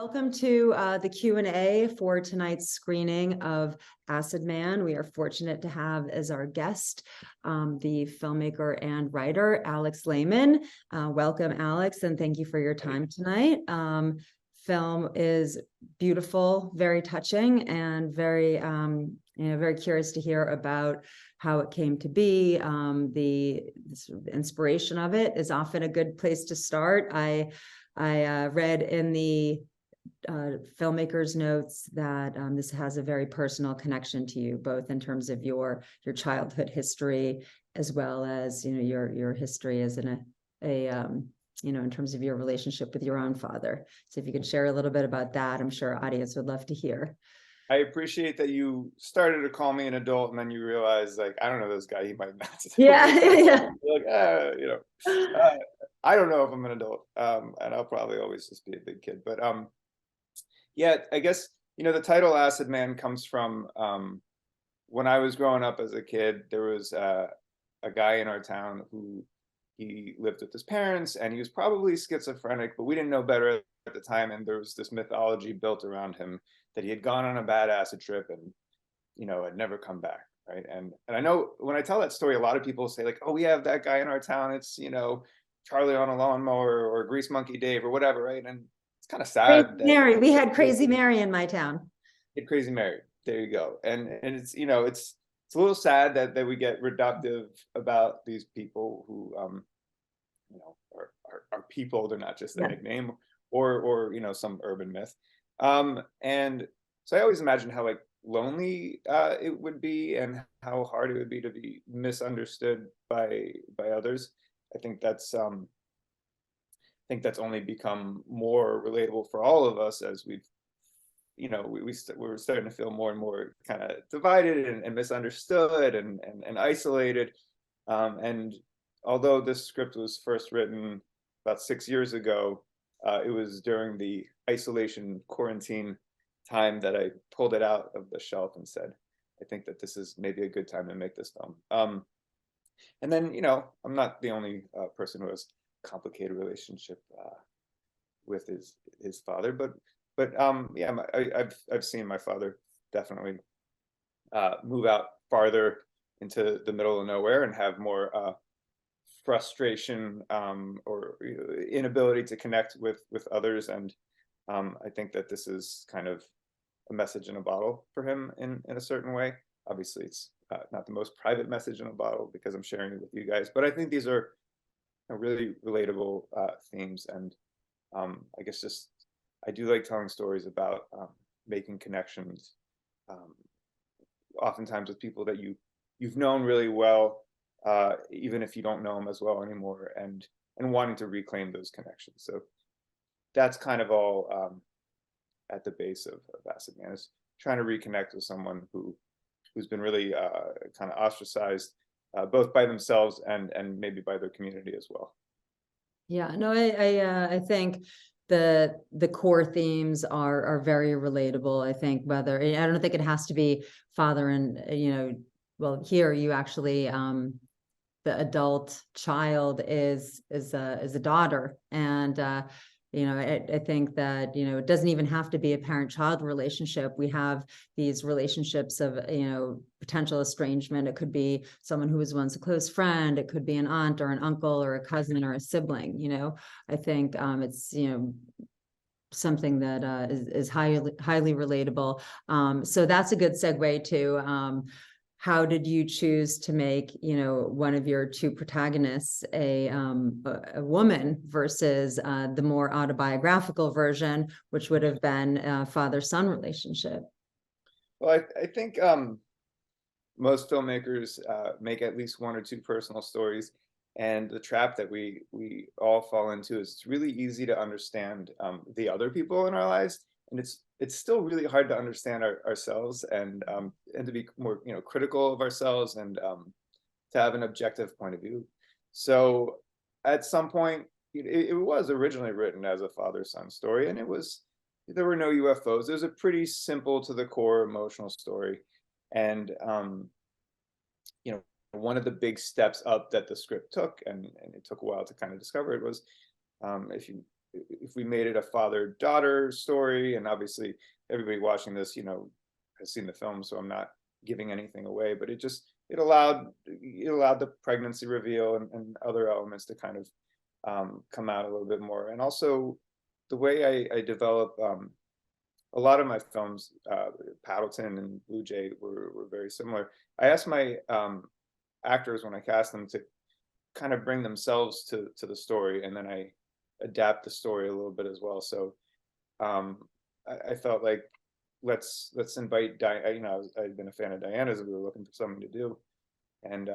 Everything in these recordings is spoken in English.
Welcome to the Q&A for tonight's screening of Acidman. We are fortunate to have as our guest the filmmaker and writer, Alex Lehmann. Welcome, Alex, and thank you for your time tonight. Film is beautiful, very touching, and very, very curious to hear about how it came to be. The inspiration of it is often a good place to start. I read in the filmmaker's notes that this has a very personal connection to you, both in terms of your childhood history as well as your history as in in terms of your relationship with your own father. So if you could share a little bit about that, I'm sure our audience would love to hear. I appreciate that you started to call me an adult and then you realize, like, I don't know this guy, he might not. Yeah. Like, I don't know if I'm an adult, and I'll probably always just be a big kid. But yeah, I guess, the title Acidman comes from when I was growing up as a kid. There was a guy in our town who he lived with his parents, and he was probably schizophrenic, but we didn't know better at the time. And there was this mythology built around him that he had gone on a bad acid trip and, had never come back, right? And I know when I tell that story, a lot of people say, like, oh, we have that guy in our town. It's, Charlie on a lawnmower or Grease Monkey Dave or whatever, right? And it's kind of sad. Mary, we had Crazy Mary in my town. Crazy Mary, there you go. And it's, it's a little sad that we get reductive about these people who, are people. They're not just a nickname or some urban myth. And so I always imagined how lonely it would be and how hard it would be to be misunderstood by others. I think that's only become more relatable for all of us as we've, we're starting to feel more and more kind of divided and misunderstood and isolated. And although this script was first written about 6 years ago, it was during the isolation quarantine time that I pulled it out of the shelf and said, I think that this is maybe a good time to make this film. And then, I'm not the only person who has a complicated relationship with his father, but yeah, I've seen my father definitely move out farther into the middle of nowhere and have more frustration or inability to connect with others. And I think that this is kind of a message in a bottle for him in a certain way. Obviously, it's not the most private message in a bottle because I'm sharing it with you guys, but I think these are really relatable themes. And I guess just I do like telling stories about making connections, oftentimes with people that you've known really well, even if you don't know them as well anymore, and wanting to reclaim those connections. So that's kind of all at the base of Acidman, is trying to reconnect with someone who's been really kind of ostracized, both by themselves and maybe by their community as well. Yeah, no, I think the core themes are very relatable. I think I don't think it has to be father and well, here you actually the adult child is a daughter, and I think that it doesn't even have to be a parent-child relationship. We have these relationships of potential estrangement. It could be someone who was once a close friend. It could be an aunt or an uncle or a cousin or a sibling. I think it's something that is highly relatable. So that's a good segue to how did you choose to make one of your two protagonists a woman versus the more autobiographical version, which would have been a father-son relationship? Well, I think most filmmakers make at least one or two personal stories, and the trap that we all fall into is it's really easy to understand the other people in our lives, and it's still really hard to understand ourselves and to be more critical of ourselves and to have an objective point of view. So at some point, it was originally written as a father-son story, and there were no UFOs. It was a pretty simple to the core emotional story, and one of the big steps up that the script took, and it took a while to kind of discover it, was if you if we made it a father-daughter story, and obviously everybody watching this, has seen the film, so I'm not giving anything away, but it allowed the pregnancy reveal and other elements to kind of come out a little bit more. And also the way I develop a lot of my films, Paddleton and 𝙀𝙊𝙀𝙀 were very similar. I asked my actors when I cast them to kind of bring themselves to the story, and then I adapt the story a little bit as well. So I felt like let's invite I've been a fan of Diana's, and we were looking for something to do, and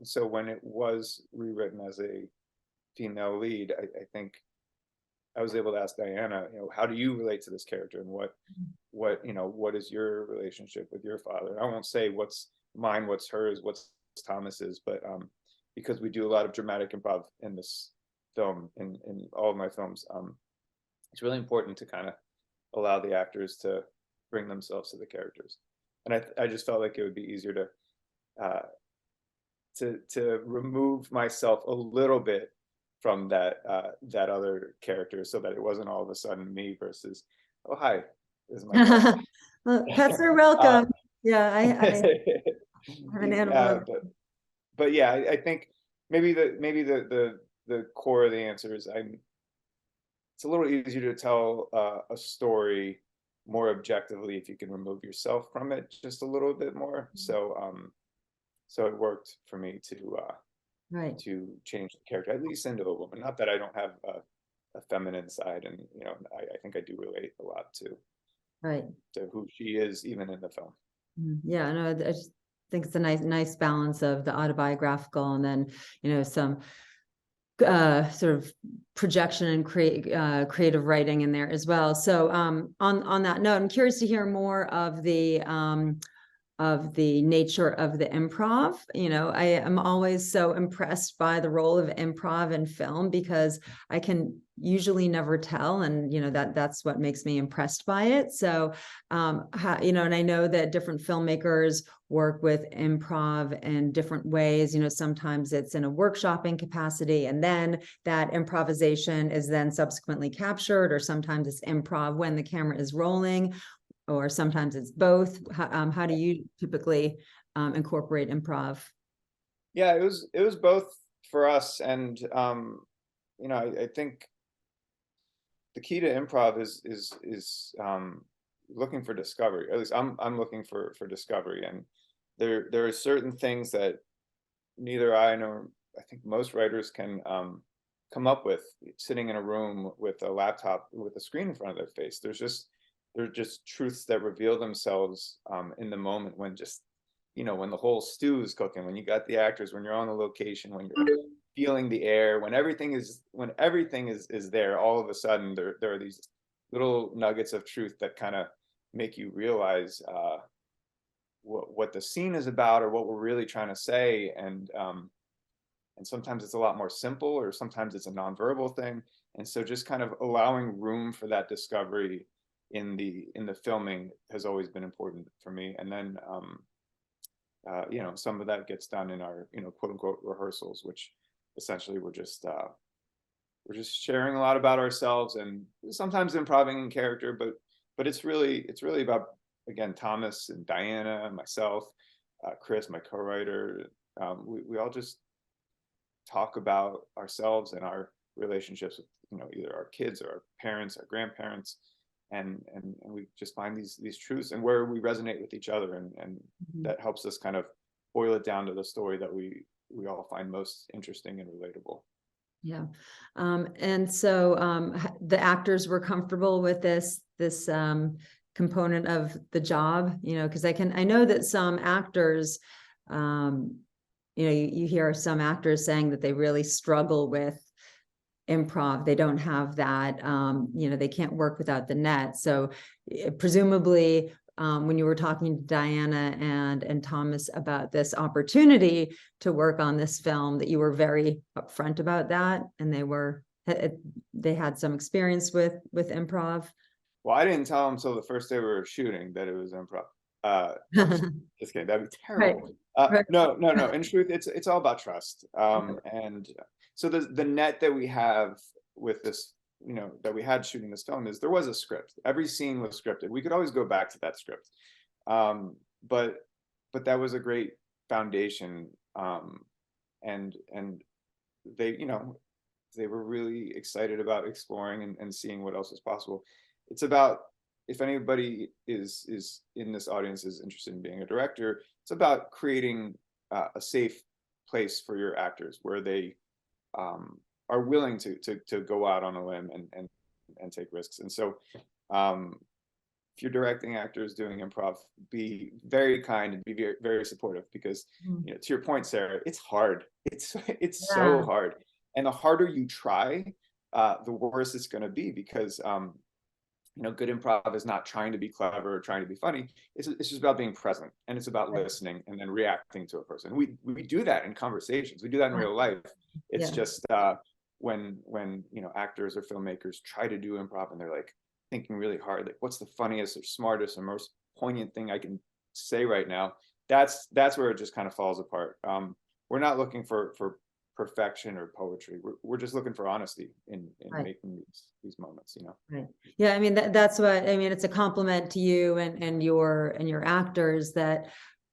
so when it was rewritten as a female lead, I think I was able to ask Diana, how do you relate to this character, and what is your relationship with your father? I won't say what's mine, what's hers, what's Thomas's, but because we do a lot of dramatic improv in this film, in all of my films, it's really important to kind of allow the actors to bring themselves to the characters. And I just felt like it would be easier to remove myself a little bit from that other character, so that it wasn't all of a sudden me versus, oh hi, this is my dad. Well, pets are welcome. Yeah, I have an animal. But yeah, I think maybe the core of the answer is it's a little easier to tell a story more objectively if you can remove yourself from it just a little bit more. So it worked for me Right. to change the character, at least into a woman. Not that I don't have a feminine side, and I think I do relate a lot to who she is, even in the film. Yeah, no, I just think it's a nice balance of the autobiographical and then some sort of projection and creative writing in there as well. So on that note, I'm curious to hear more of the nature of the improv. I am always so impressed by the role of improv in film, because I can usually never tell, and that's what makes me impressed by it. So and I know that different filmmakers work with improv in different ways. Sometimes it's in a workshopping capacity, and then that improvisation is then subsequently captured, or sometimes it's improv when the camera is rolling, or sometimes it's both. How do you typically incorporate improv? Yeah, it was both for us, and I think the key to improv is looking for discovery. At least I'm looking for discovery, and there are certain things that neither I nor I think most writers can come up with sitting in a room with a laptop with a screen in front of their face. They're just truths that reveal themselves in the moment, when when the whole stew is cooking, when you got the actors, when you're on the location, when you're feeling the air, when everything is there, all of a sudden there are these little nuggets of truth that kind of make you realize what the scene is about, or what we're really trying to say. And sometimes it's a lot more simple, or sometimes it's a nonverbal thing. And so just kind of allowing room for that discovery in the filming has always been important for me. And then some of that gets done in our quote unquote rehearsals, which essentially we're just sharing a lot about ourselves, and sometimes improvising in character, but it's really about, again, Thomas and Diana and myself, Chris, my co-writer. We all just talk about ourselves and our relationships with either our kids or our parents, our grandparents, and we just find these truths and where we resonate with each other, and that helps us kind of boil it down to the story that we all find most interesting and relatable. Yeah. And so the actors were comfortable with this component of the job, because I know that some actors, you hear some actors saying that they really struggle with improv. They don't have that, they can't work without the net. So presumably, when you were talking to Diana and Thomas about this opportunity to work on this film, that you were very upfront about that, and they had some experience with improv. Well, I didn't tell them until the first day we were shooting that it was improv. Just kidding. That'd be terrible. Right. No. In truth, it's all about trust. And so the net that we have with this, that we had shooting this film is there was a script. Every scene was scripted. We could always go back to that script. But that was a great foundation. And they, they were really excited about exploring and seeing what else was possible. It's about, if anybody is in this audience is interested in being a director, it's about creating a safe place for your actors where they are willing to go out on a limb and take risks. And so if you're directing actors doing improv, be very kind and be very, very supportive, because to your point, Sarah, it's hard. It's so hard. And the harder you try, the worse it's going to be, because good improv is not trying to be clever or trying to be funny. It's just about being present, and it's about listening and then reacting to a person. We do that in conversations. We do that in real life. It's just when actors or filmmakers try to do improv and they're like thinking really hard, like what's the funniest or smartest or most poignant thing I can say right now. That's where it just kind of falls apart. We're not looking for perfection or poetry. We're just looking for honesty in making these moments, Right. Yeah, I mean that's what I mean. It's a compliment to you and your actors that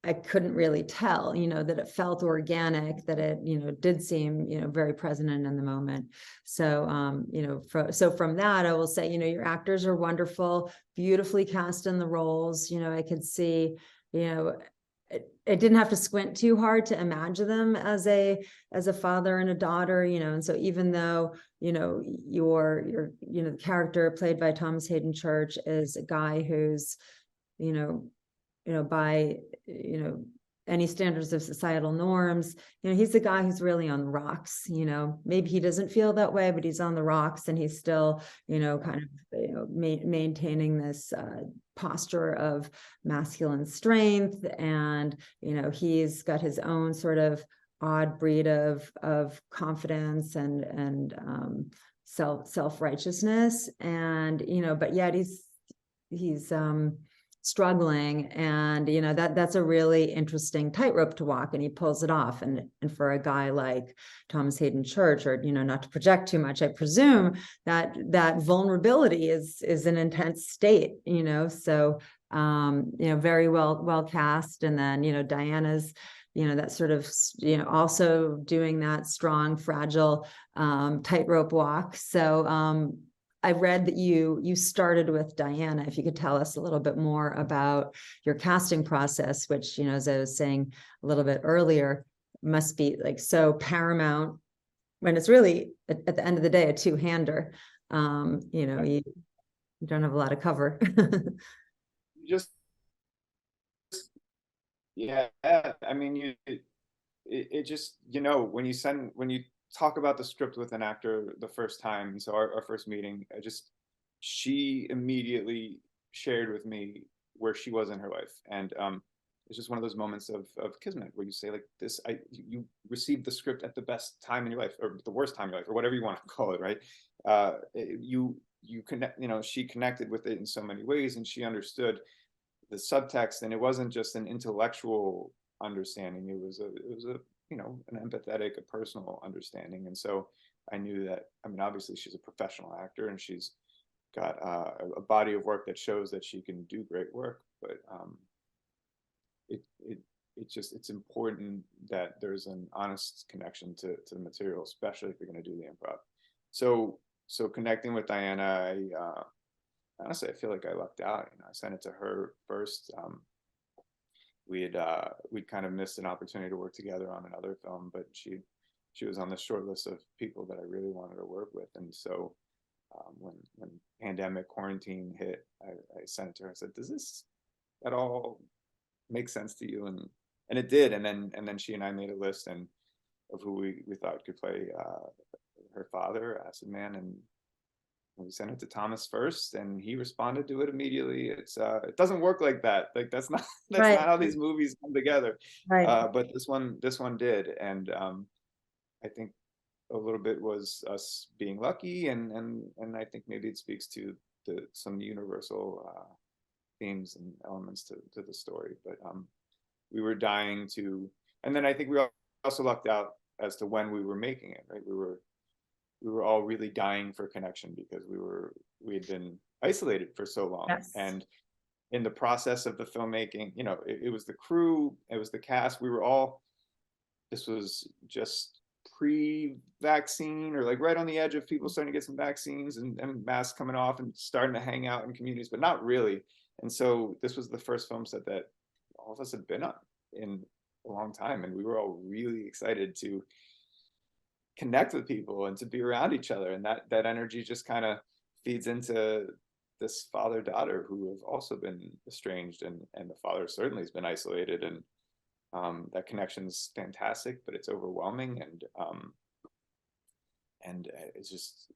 I couldn't really tell, that it felt organic, that it, did seem, very present and in the moment. So, so from that, I will say, your actors are wonderful, beautifully cast in the roles. I could see, I didn't have to squint too hard to imagine them as a father and a daughter, and so even though, your the character played by Thomas Hayden Church is a guy who's, by, any standards of societal norms, he's the guy who's really on the rocks, maybe he doesn't feel that way, but he's on the rocks, and he's still, kind of, maintaining this posture of masculine strength. And, he's got his own sort of odd breed of confidence and self-righteousness. And, but yet he's struggling, and that's a really interesting tightrope to walk, and he pulls it off. And for a guy like Thomas Hayden Church, or not to project too much, I presume that vulnerability is an intense state, so very well cast. And then Diana's that sort of also doing that strong, fragile tightrope walk. So I read that you started with Diana. If you could tell us a little bit more about your casting process, which, as I was saying a little bit earlier, must be like so paramount, when it's really at the end of the day a two-hander. You don't have a lot of cover. I mean, it just, when you talk about the script with an actor the first time, so our first meeting, she immediately shared with me where she was in her life. And it's just one of those moments of kismet, where you say, like, you received the script at the best time in your life, or the worst time in your life, or whatever you want to call it, right? You connect, she connected with it in so many ways, and she understood the subtext, and it wasn't just an intellectual understanding. It was a an empathetic, a personal understanding. And so I knew that, I mean, obviously she's a professional actor, and she's got a body of work that shows that she can do great work. But it's important that there's an honest connection to the material, especially if you're going to do the improv. So connecting with Diana, honestly, I feel like I lucked out. I sent it to her first. We'd kind of missed an opportunity to work together on another film, but she was on the short list of people that I really wanted to work with. And so when pandemic quarantine hit, I sent it to her. I said, "Does this at all make sense to you?" And it did. And then she and I made a list of who we thought could play her father, Acidman, and we sent it to Thomas first, and he responded to it immediately. It doesn't work like that. Like that's not Right. not how these movies come together. Right. But this one did, and I think a little bit was us being lucky, and I think maybe it speaks to some universal themes and elements to the story. But we were dying to, and then I think we also lucked out as to when we were making it. Right, we were we were all really dying for connection because we had been isolated for so long. Yes. And in the process of the filmmaking, you know, it was the crew, it was the cast, we were all, this was just pre-vaccine, or like right on the edge of people starting to get some vaccines and masks coming off and starting to hang out in communities, but not really. And so this was the first film set that all of us had been on in a long time, and we were all really excited to connect with people and to be around each other, and that energy just kind of feeds into this father-daughter who have also been estranged, and the father certainly has been isolated, and that connection's fantastic, but it's overwhelming, and it's just,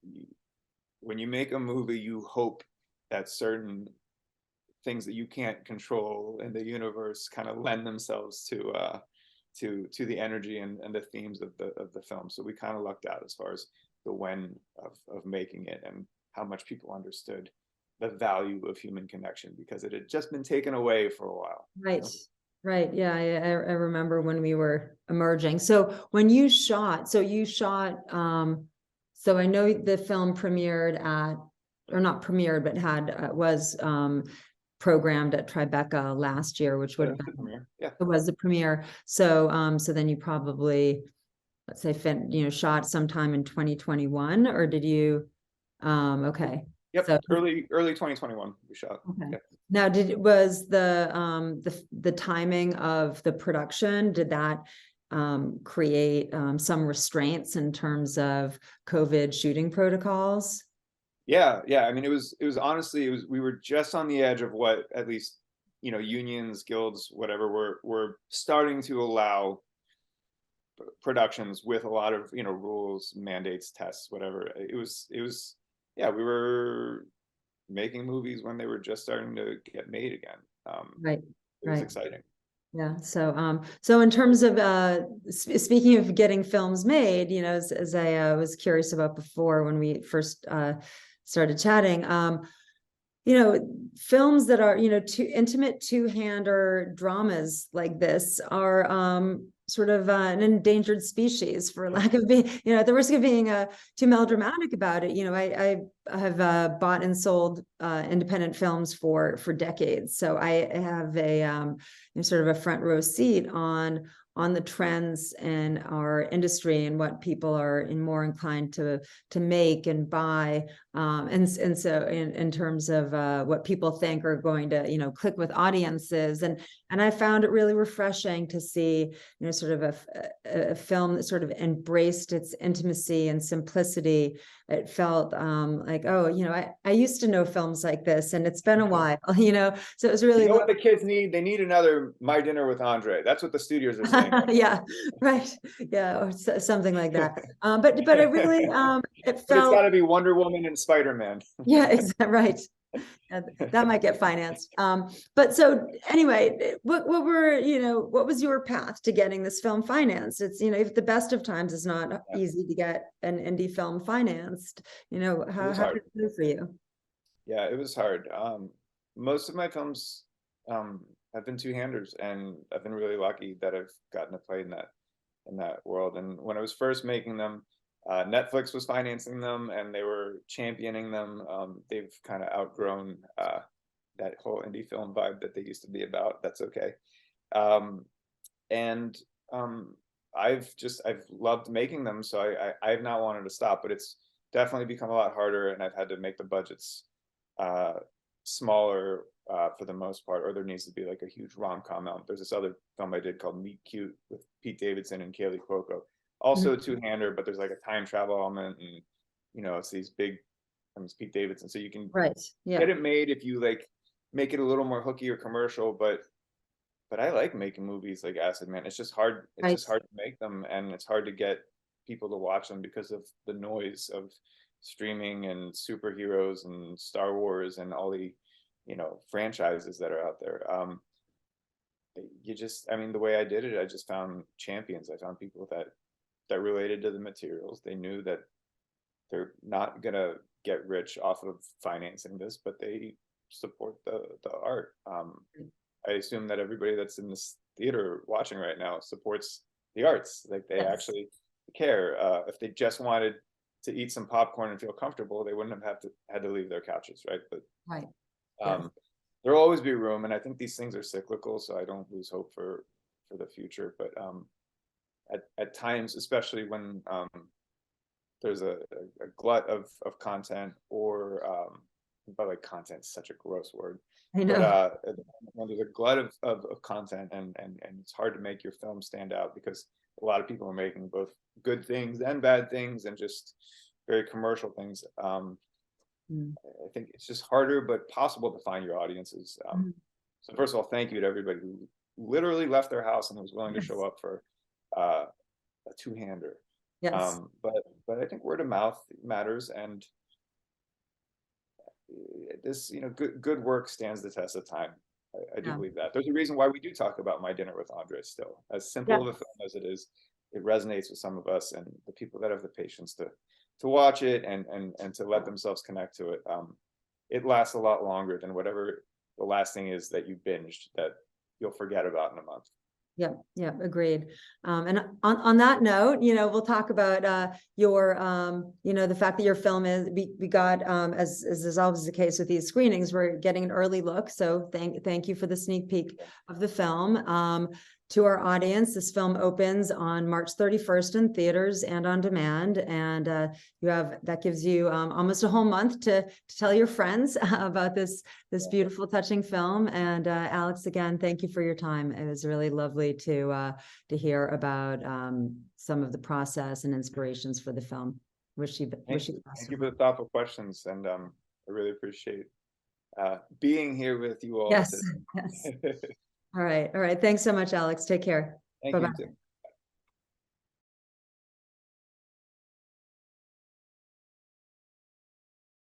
when you make a movie, you hope that certain things that you can't control in the universe kind of lend themselves to the energy and the themes of the film. So we kind of lucked out as far as the when of making it, and how much people understood the value of human connection, because it had just been taken away for a while. Right. You know? Right. Yeah. I remember when we were emerging. So when you shot, so I know the film premiered at, or not premiered, but was programmed at Tribeca last year, which would have been, yeah, it was the premiere. So, so then you probably, let's say, shot sometime in 2021, or did you, okay. Yep, so early 2021 we shot. Okay. Yep. Now, was the timing of the production, did that create some restraints in terms of COVID shooting protocols? Yeah. I mean, it was honestly, we were just on the edge of what, at least, you know, unions, guilds, whatever, were starting to allow productions with a lot of, you know, rules, mandates, tests, whatever. It was yeah, we were making movies when they were just starting to get made again. Right. It was exciting. Yeah. So, so in terms of speaking of getting films made, you know, as I was curious about before when we first started chatting, you know, films that are, you know, intimate two-hander dramas like this are sort of an endangered species, for lack of being, you know, at the risk of being too melodramatic about it. You know, I have bought and sold independent films for decades, so I have a sort of a front row seat on the trends in our industry and what people are more inclined to make and buy, and so in terms of what people think are going to, you know, click with audiences, and I found it really refreshing to see, you know, sort of a film that sort of embraced its intimacy and simplicity. It felt like, oh, you know, I used to know films like this, and it's been a while, you know, so it was really, you know, what the kids need? They need another My Dinner with Andre. That's what the studios are saying. Yeah, right. Yeah, or something like that. But it really, it felt, but it's got to be Wonder Woman and Spider-Man. Yeah, exactly, right. That might get financed. But so anyway, what were, you know, what was your path to getting this film financed? It's, you know, if the best of times, it's not easy to get an indie film financed. You know, how did it go for you? Yeah, it was hard. Most of my films have been two-handers, and I've been really lucky that I've gotten to play in that world. And when I was first making them, Netflix was financing them, and they were championing them. They've kind of outgrown that whole indie film vibe that they used to be about. That's okay. And I've loved making them, so I've not wanted to stop, but it's definitely become a lot harder, and I've had to make the budgets smaller for the most part, or there needs to be like a huge rom-com out. There's this other film I did called Meet Cute with Pete Davidson and 𝙀𝙑𝙀𝙀𝙀, also a two-hander, but there's like a time travel element, and you know, it's these big, I mean, it's Pete Davidson, so you can get it made if you like make it a little more hooky or commercial. But I like making movies like Acidman. It's just hard. It's just hard to make them, and it's hard to get people to watch them because of the noise of streaming and superheroes and Star Wars and all the, you know, franchises that are out there. I mean, the way I did it, I just found champions. I found people that related to the materials. They knew that they're not gonna get rich off of financing this, but they support the art. I assume that everybody that's in this theater watching right now supports the arts. Like they actually care. If they just wanted to eat some popcorn and feel comfortable, they wouldn't have had to leave their couches, right? But Right. Yes. there'll always be room, and I think these things are cyclical, so I don't lose hope for the future. But at times, especially when there's a glut of content, or but like content's such a gross word. I know. But when there's a glut of content, and it's hard to make your film stand out, because a lot of people are making both good things and bad things, and just very commercial things. I think it's just harder but possible to find your audiences. So first of all, thank you to everybody who literally left their house and was willing to show up for a two-hander. Yes. But I think word of mouth matters, and this, good work stands the test of time. I do believe that. There's a reason why we do talk about My Dinner with 𝙁𝙁 still. As simple of a film as it is, it resonates with some of us, and the people that have the patience to watch it and to let themselves connect to it. It lasts a lot longer than whatever the last thing is that you binged that you'll forget about in a month. Yeah, agreed. And on that note, we'll talk about your, the fact that your film we got, as is always the case with these screenings, we're getting an early look. So thank you for the sneak peek of the film. To our audience, this film opens on March 31st in theaters and on demand, and that gives you almost a whole month to tell your friends about this beautiful, touching film. And Alex, again, thank you for your time. It was really lovely to hear about some of the process and inspirations for the film. Thank you for the thoughtful questions, and I really appreciate being here with you all. Yes. All right. Thanks so much, Alex. Take care. Thank you.